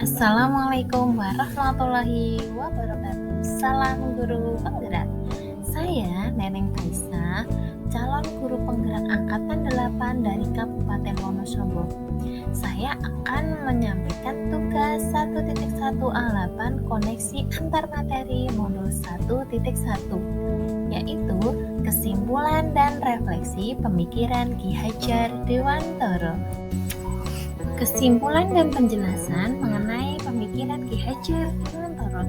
Assalamualaikum warahmatullahi wabarakatuh. Salam guru penggerak. Saya Neneng Kaisa, calon guru penggerak angkatan 8 dari Kabupaten Wonosobo. Saya akan menyampaikan tugas 1.1A8 koneksi antar materi modul 1.1, yaitu kesimpulan dan refleksi pemikiran Ki Hajar Dewantara. Kesimpulan dan penjelasan mengenai pemikiran Ki Hajar Dewantara.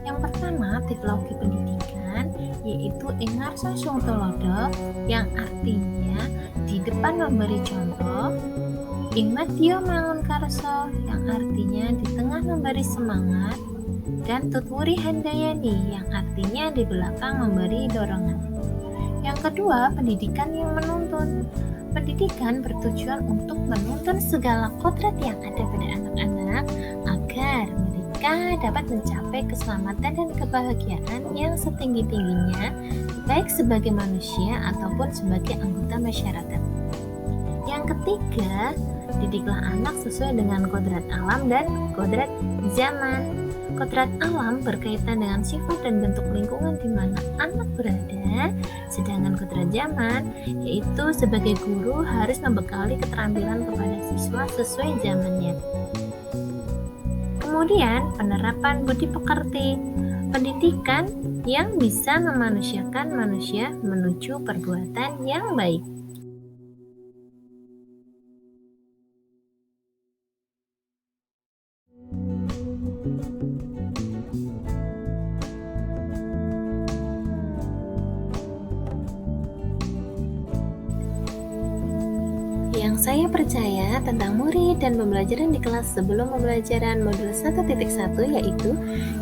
Yang pertama, teknologi pendidikan, yaitu Ingarso Sung Tulodo, yang artinya di depan memberi contoh. Ingmadyo Mangun Karso, yang artinya di tengah memberi semangat. Dan Tutwuri Handayani, yang artinya di belakang memberi dorongan. Yang kedua, pendidikan yang menuntun. Pendidikan bertujuan untuk menuntun segala kodrat yang ada pada anak-anak agar mereka dapat mencapai keselamatan dan kebahagiaan yang setinggi-tingginya, baik sebagai manusia ataupun sebagai anggota masyarakat. Yang ketiga, didiklah anak sesuai dengan kodrat alam dan kodrat zaman. Kodrat alam berkaitan dengan sifat dan bentuk lingkungan di mana anak berada, sedangkan kodrat zaman yaitu sebagai guru harus membekali keterampilan kepada siswa sesuai zamannya. Kemudian, penerapan budi pekerti, pendidikan yang bisa memanusiakan manusia menuju perbuatan yang baik. Yang saya percaya tentang murid dan pembelajaran di kelas sebelum pembelajaran modul 1.1 yaitu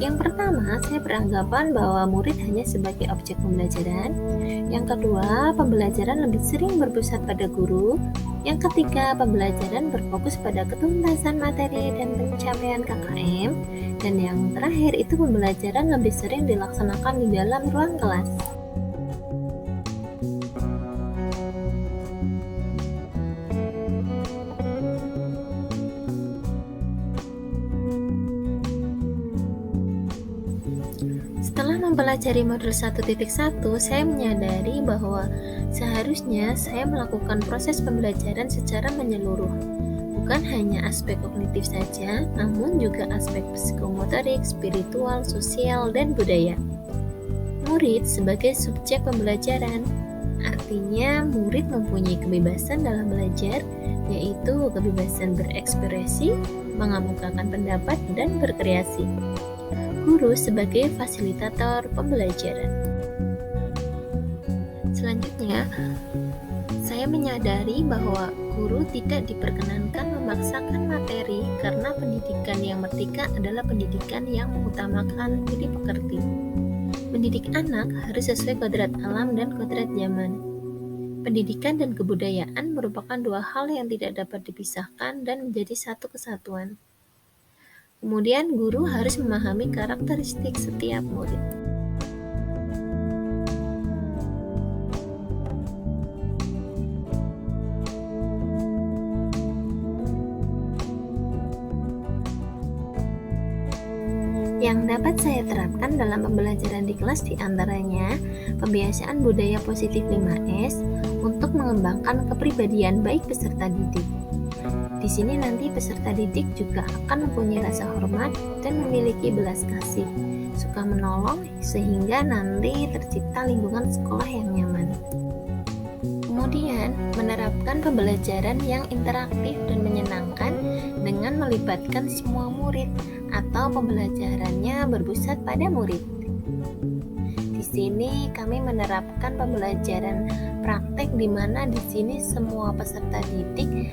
yang pertama, saya beranggapan bahwa murid hanya sebagai objek pembelajaran. Yang kedua, pembelajaran lebih sering berpusat pada guru. Yang ketiga, pembelajaran berfokus pada ketuntasan materi dan pencapaian KKM. Dan yang terakhir itu pembelajaran lebih sering dilaksanakan di dalam ruang kelas. Setelah mempelajari modul 1.1, saya menyadari bahwa seharusnya saya melakukan proses pembelajaran secara menyeluruh. Bukan hanya aspek kognitif saja, namun juga aspek psikomotorik, spiritual, sosial, dan budaya. Murid sebagai subjek pembelajaran, artinya murid mempunyai kebebasan dalam belajar, yaitu kebebasan berekspresi, mengemukakan pendapat, dan berkreasi. Guru sebagai fasilitator pembelajaran. Selanjutnya, saya menyadari bahwa guru tidak diperkenankan memaksakan materi karena pendidikan yang merdeka adalah pendidikan yang mengutamakan budi pekerti. Mendidik anak harus sesuai kodrat alam dan kodrat zaman. Pendidikan dan kebudayaan merupakan dua hal yang tidak dapat dipisahkan dan menjadi satu kesatuan. Kemudian guru harus memahami karakteristik setiap murid. Yang dapat saya terapkan dalam pembelajaran di kelas diantaranya pembiasaan budaya positif 5S untuk mengembangkan kepribadian baik peserta didik. Di sini nanti peserta didik juga akan mempunyai rasa hormat dan memiliki belas kasih, suka menolong sehingga nanti tercipta lingkungan sekolah yang nyaman. Kemudian, menerapkan pembelajaran yang interaktif dan menyenangkan dengan melibatkan semua murid atau pembelajarannya berpusat pada murid. Di sini kami menerapkan pembelajaran praktek di mana di sini semua peserta didik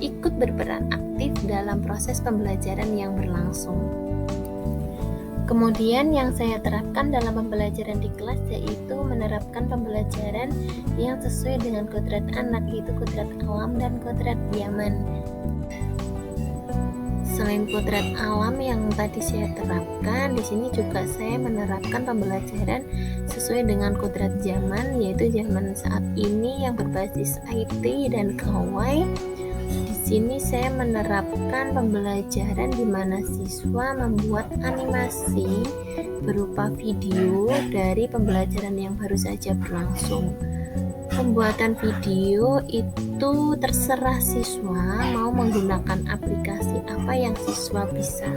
ikut berperan aktif dalam proses pembelajaran yang berlangsung. Kemudian yang saya terapkan dalam pembelajaran di kelas yaitu menerapkan pembelajaran yang sesuai dengan kodrat anak, yaitu kodrat alam dan kodrat zaman. Selain kodrat alam yang tadi saya terapkan, di sini juga saya menerapkan pembelajaran sesuai dengan kodrat zaman, yaitu zaman saat ini yang berbasis IT dan gawai. Di sini saya menerapkan pembelajaran di mana siswa membuat animasi berupa video dari pembelajaran yang baru saja berlangsung. Pembuatan video itu terserah siswa mau menggunakan aplikasi apa yang siswa bisa.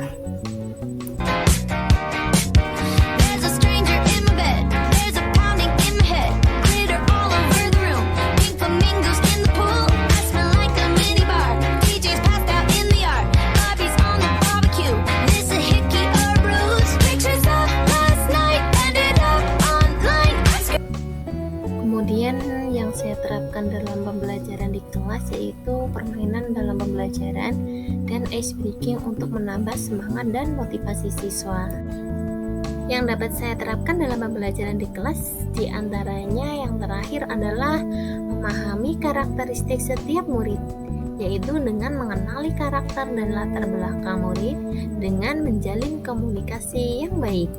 Kemudian yang saya terapkan dalam pembelajaran di kelas yaitu permainan dalam pembelajaran dan ice breaking untuk menambah semangat dan motivasi siswa. Yang dapat saya terapkan dalam pembelajaran di kelas diantaranya yang terakhir adalah memahami karakteristik setiap murid, yaitu dengan mengenali karakter dan latar belakang murid dengan menjalin komunikasi yang baik.